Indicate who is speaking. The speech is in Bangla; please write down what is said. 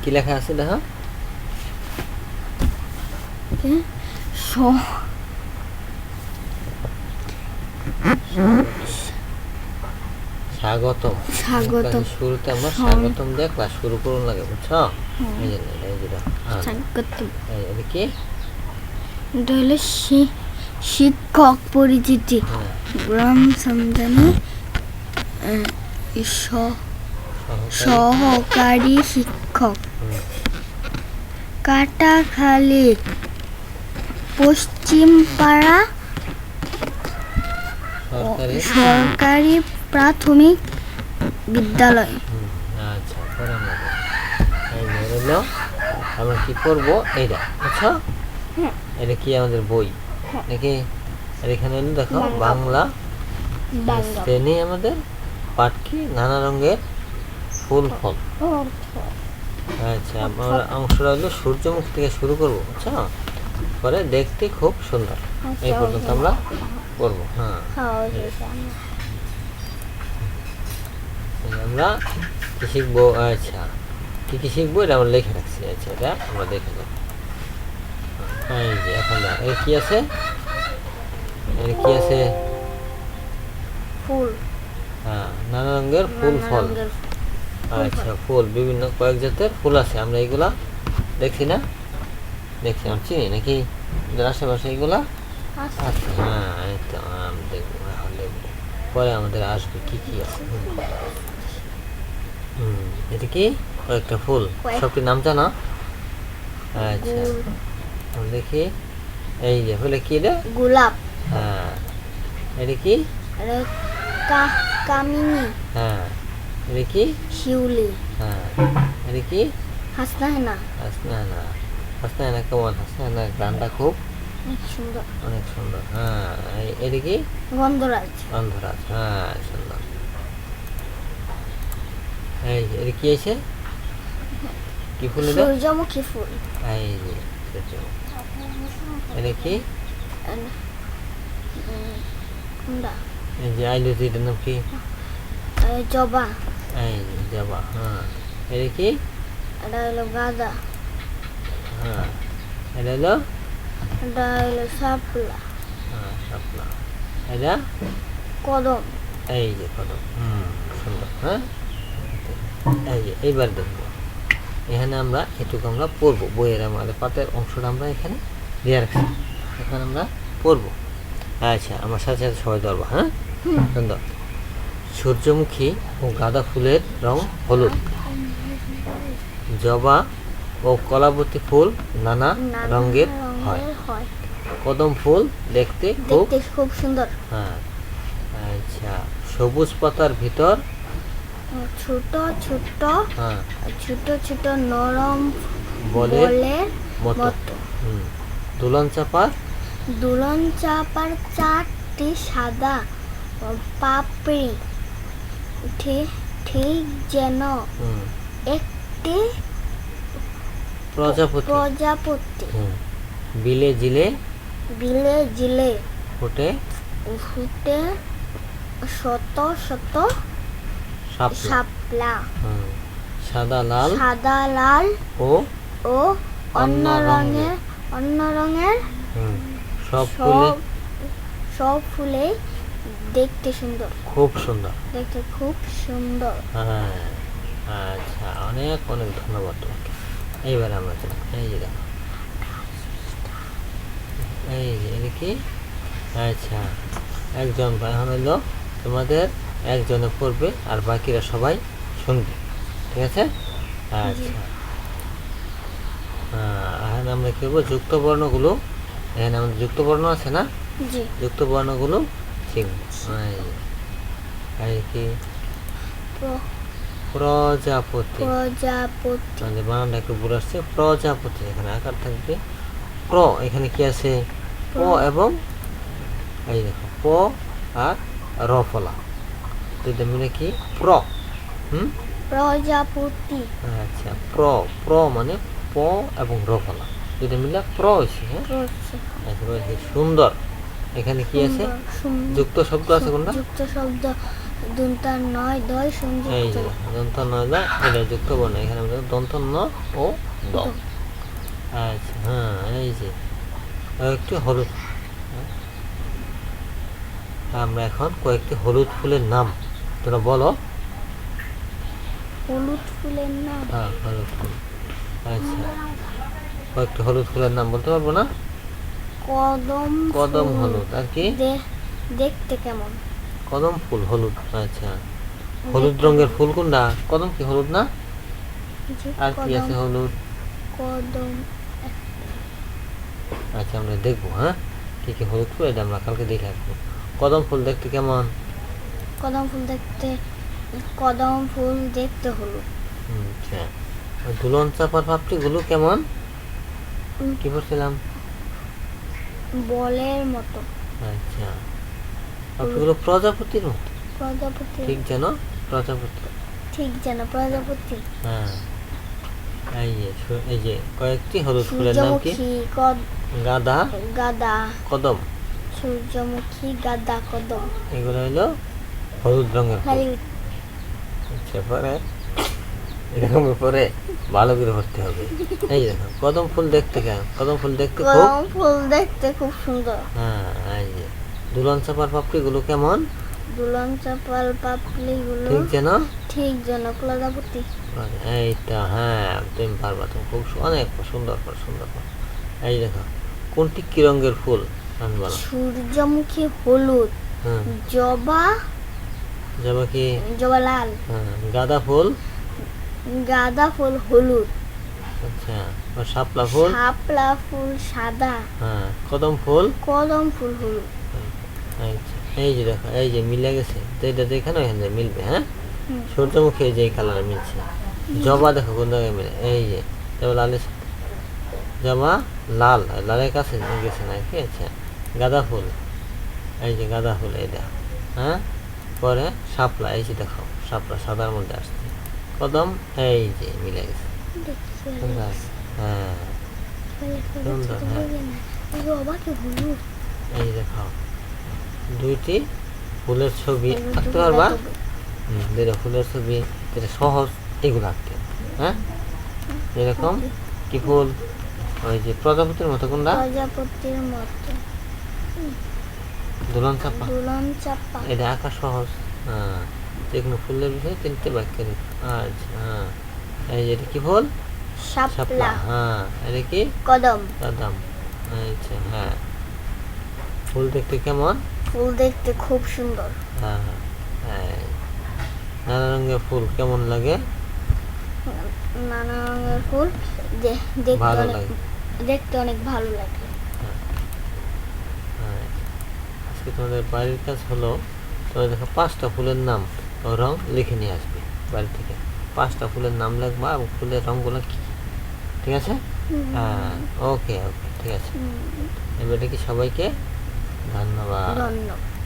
Speaker 1: কি লেখা আছে দেখো? স্বাগতম।
Speaker 2: স্বাগতম।
Speaker 1: শুরুতে আমরা স্বাগতম দিয়ে ক্লাস শুরু করুন লাগে, বুঝছো? এই যে এই যে
Speaker 2: স্বাগতম।
Speaker 1: এটা কি?
Speaker 2: এটা হলো শিক্ষক পরিচিতি। গ্রাম সমজানি সহকারী শিক্ষক। কাটাখালী পশ্চিমপাড়া সরকারি প্রাথমিক বিদ্যালয়।
Speaker 1: আচ্ছা, পরে আমরা এই যে হলো আমরা কি করবো এইটা, বুঝছো? এটা কি আমাদের বই নাকি? আর এখানে হলো দেখো বাংলা শ্রেণী, আমাদের পাঠ কি? নানা রঙের ফুল ফল। আচ্ছা, আমরা অংশটা হলো সূর্যমুখ থেকে শুরু করবো, বুঝছো? পরে দেখতে খুব সুন্দর। এই পর্যন্ত আমরা করবো। হ্যাঁ, আমরা কি শিখবো? আচ্ছা, কি কি শিখবো এটা আমরা লিখে রাখছি। আচ্ছা, এটা আমরা দেখে যাবো। এই যে এখন এর কি আছে? এর কি আছে?
Speaker 2: ফুল।
Speaker 1: হ্যাঁ, নানা রঙের ফুল ফল। আচ্ছা, ফুল বিভিন্ন কয়েক জাতের ফুল আছে। আমরা এগুলা দেখছি না? দেখছি, আমি চিনি নাকি? আশেপাশে এগুলা আছে। হ্যাঁ, এই তো দেখবো, এখন দেখবো। পরে আমাদের আসবে কি কি আছে। এটা কি? কয়েকটা ফুল, সবটির নাম জানা? আচ্ছা, দেখি। এই যে ফুলে কি? এটা
Speaker 2: গোলাপ।
Speaker 1: হ্যাঁ। এটা কি?
Speaker 2: কামিনী।
Speaker 1: হ্যাঁ। এটা কি?
Speaker 2: শিউলি।
Speaker 1: হ্যাঁ। এটা কি?
Speaker 2: হাসনাহেনা।
Speaker 1: হাসনাহেনা। হাসনাহেনা কেমন? হাসনাহেনা গানটা খুব
Speaker 2: সুন্দর,
Speaker 1: অনেক সুন্দর। হ্যাঁ। এটা কি?
Speaker 2: গন্ধরাজ।
Speaker 1: গন্ধরাজ। হ্যাঁ, সুন্দর। এই যে এটা কি আছে? কি ফুল এটা?
Speaker 2: সূর্যমুখী ফুল।
Speaker 1: এই যে সূর্যমুখী। এটা কি? এই যে আইলুতি, এটার নাম কি?
Speaker 2: জবা।
Speaker 1: এই যে জবা। হ্যাঁ। এটা কি?
Speaker 2: এটা হলো গাঁদা।
Speaker 1: হ্যাঁ। এটা হলো
Speaker 2: শাপলা।
Speaker 1: হ্যাঁ, শাপলা। এটা
Speaker 2: কদম।
Speaker 1: এই যে কদম। সুন্দর। হ্যাঁ, এই যে এইবার দেখবো এখানে আমরা এটুকু আমরা পড়বো। বইয়ের আমাদের পাতের অংশটা আমরা এখানে দিয়ে রাখছি, এখানে আমরা পড়বো। আচ্ছা, আমার সাথে সাথে সবাই ধরবো। হ্যাঁ, সুন্দর। সূর্যমুখী ও গাঁদা ফুলের রং হলুদ। জবা ও কলাবতী ফুল নানা রঙের হয়। কদম ফুল দেখতে
Speaker 2: খুব সুন্দর।
Speaker 1: হ্যাঁ। আচ্ছা, সবুজ পাতার ভিতর
Speaker 2: ছোট ছোট
Speaker 1: হ্যাঁ
Speaker 2: ছোট ছোট নরম
Speaker 1: বলের
Speaker 2: মতো।
Speaker 1: দুলন
Speaker 2: চাপার চারটি সাদা পাপড়ি, ঠিক যেন একটি প্রজাপতি।
Speaker 1: বিলে জিলে ফুটে
Speaker 2: শত শত শাপলা।
Speaker 1: সাদা লাল
Speaker 2: ও অন্য রঙের সব ফুলে দেখতে সুন্দর।
Speaker 1: খুব সুন্দর।
Speaker 2: দেখতে খুব সুন্দর।
Speaker 1: হ্যাঁ। আচ্ছা, অনেক অনেক ধন্যবাদ তোমাকে। এইবার আমরা এই যে দেখো, এই যে এটা কি? আচ্ছা, একজন এখন হইলো তোমাদের একজনে পড়বে আর বাকিরা সবাই শুনবে, ঠিক আছে? আচ্ছা, এখানে আমরা কি করবো? যুক্ত বর্ণগুলো, এখানে আমাদের যুক্ত বর্ণ আছে না? যুক্ত বর্ণগুলো শিখবো। কি? প্রজাপতি। আমাদের বানানটা একটু ভুল আসছে। প্রজাপতি, এখানে আকার থাকবে প্র। এখানে কি আছে? প এবং এই দেখো প আর র ফলা, দুইটা মিলে কি? প্র।
Speaker 2: প্রজাপতি।
Speaker 1: আচ্ছা, প্র মানে প এবং র ফলা, দুইটা মিলে প্র হয়েছে। হ্যাঁ, সুন্দর। এখানে কি আছে? যুক্ত শব্দ আছে কোনটা?
Speaker 2: যুক্ত শব্দ দুনতা নয় দয়
Speaker 1: এই
Speaker 2: সংযুক্ত
Speaker 1: যে দন্ত নয় দা এটা যুক্ত বর্ণ, এখানে আমরা দন্ত ন ও দ। আচ্ছা হ্যাঁ, এই যে একটু হলুদ। হ্যাঁ? আমরা এখন কয়েকটি হলুদ ফুলের নাম তোরা বলো।
Speaker 2: হলুদ ফুলের নাম
Speaker 1: হ্যাঁ হলুদ ফুল। আচ্ছা কয়েকটি হলুদ ফুলের নাম বলতে পারবো না?
Speaker 2: কদম
Speaker 1: কদম
Speaker 2: ফুল।
Speaker 1: হলুদ, আর কি?
Speaker 2: দেখতে কেমন?
Speaker 1: কদম ফুল হলুদ। আচ্ছা হলুদ রঙের ফুল কোনটা? কদম কি হলুদ না?
Speaker 2: যে
Speaker 1: আর কি আছে হলুদ?
Speaker 2: কদম
Speaker 1: আচ্ছা আমরা দেখবো, হ্যাঁ কি কি হলুদ ফুল, এটা আমরা কালকে দেখে আসবো। কদম ফুল দেখতে কেমন?
Speaker 2: কদম ফুল দেখতে কদম ফুল দেখতে হলুদ।
Speaker 1: আচ্ছা আর দুলন চাপার পাপড়িগুলো কেমন?
Speaker 2: উম,
Speaker 1: কি বলছিলাম?
Speaker 2: বলের মতো।
Speaker 1: আচ্ছা পাপড়িগুলো প্রজাপতির মতো,
Speaker 2: প্রজাপতি
Speaker 1: ঠিক যেন প্রজাপতি।
Speaker 2: ঠিক যেন প্রজাপতি।
Speaker 1: হ্যাঁ এই যে কয়েকটি হলুদ ফুলের নাম কি?
Speaker 2: সূর্যমুখী
Speaker 1: গাঁদা,
Speaker 2: গাদা
Speaker 1: কদম,
Speaker 2: সূর্যমুখী গাদা কদম।
Speaker 1: এগুলো হলো হলুদ রঙের ফুল।
Speaker 2: খালি
Speaker 1: আচ্ছা পরে এরকম পরে ভালো করে ভরতে হবে। এই দেখো কদম ফুল দেখতে কেমন? কদম ফুল দেখতে খুব,
Speaker 2: কদম ফুল দেখতে খুব সুন্দর।
Speaker 1: হ্যাঁ এই যে দুলন চাপার পাপড়িগুলো কেমন?
Speaker 2: দুলন চাপাল পাপড়িগুলো
Speaker 1: ঠিক যেন
Speaker 2: ঠিক যেন প্রজাপতি।
Speaker 1: এইটা, হ্যাঁ তুমি পারবা, তুমি খুব অনেক সুন্দর করে সুন্দর করে। এই দেখো কোনটি কি রঙের ফুল আমি বলো।
Speaker 2: সূর্যমুখী হলুদ,
Speaker 1: হ্যাঁ
Speaker 2: জবা
Speaker 1: যাবা কি?
Speaker 2: জবা লাল,
Speaker 1: হ্যাঁ গাঁদা ফুল।
Speaker 2: গাঁদা ফুল হলুদ,
Speaker 1: আচ্ছা আর শাপলা ফুল।
Speaker 2: শাপলা ফুল সাদা,
Speaker 1: হ্যাঁ কদম ফুল।
Speaker 2: কদম ফুল হলুদ।
Speaker 1: আচ্ছা এই যে দেখো এই যে মিলে গেছে, তো এটা যেখানে ওখানে মিলবে। হ্যাঁ
Speaker 2: হুম।
Speaker 1: সূর্যমুখী এই যে এই কালার মিলছে। জবা দেখো কোন জায়গায় মিলে, এই যে জবা লালের সাথে। জবা লাল, লালের কাছে গেছে না কি? আচ্ছা গাঁদা ফুল, এই যে গাঁদা ফুল এই দেখো। হ্যাঁ পরে শাপলা, এই যে দেখো শাপলা সাদার মধ্যে আসছে। কদম এই যে মিলে গেছে। সুন্দর। হ্যাঁ সুন্দর, হ্যাঁ।
Speaker 2: জবা কি হলুদ?
Speaker 1: এই দেখো দুইটি ফুলের ছবি আঁকতে পারবা। দুইটা ফুলের ছবি, এটা সহজ এগুলো আঁকতে। হ্যাঁ এরকম কি ফুল? ওই যে প্রজাপতির মতো কোনটা?
Speaker 2: প্রজাপতির মতো
Speaker 1: দুলন চাপা।
Speaker 2: দুলন চাপা।
Speaker 1: এটা আঁকা সহজ। হ্যাঁ যেকোনো ফুলের বিষয়ে তিনটে বাক্যে লিখো। আচ্ছা হ্যাঁ এই যে এটা কি ফুল? শাপলা।
Speaker 2: শাপলা,
Speaker 1: হ্যাঁ এটা কি?
Speaker 2: কদম।
Speaker 1: বাদাম। আচ্ছা হ্যাঁ ফুল দেখতে কেমন?
Speaker 2: ফুল দেখতে খুব সুন্দর।
Speaker 1: হ্যাঁ হ্যাঁ নানা রঙের ফুল কেমন লাগে?
Speaker 2: নানা রঙের ফুল দেখতে
Speaker 1: ভালো
Speaker 2: অনেক
Speaker 1: লাগে।
Speaker 2: দেখতে অনেক ভালো লাগে।
Speaker 1: হ্যাঁ আজকে তোমাদের বাড়ির কাজ হলো, তোমাদের দেখো 5টা ফুলের নাম ও রং লিখে নিয়ে আসবে বাড়ি থেকে। 5টা ফুলের নাম লিখবা এবং ফুলের রঙগুলো কি, ঠিক আছে? হ্যাঁ ওকে ওকে ঠিক আছে। এবারে কি সবাইকে ধন্যবাদ।
Speaker 2: ধন্যবাদ।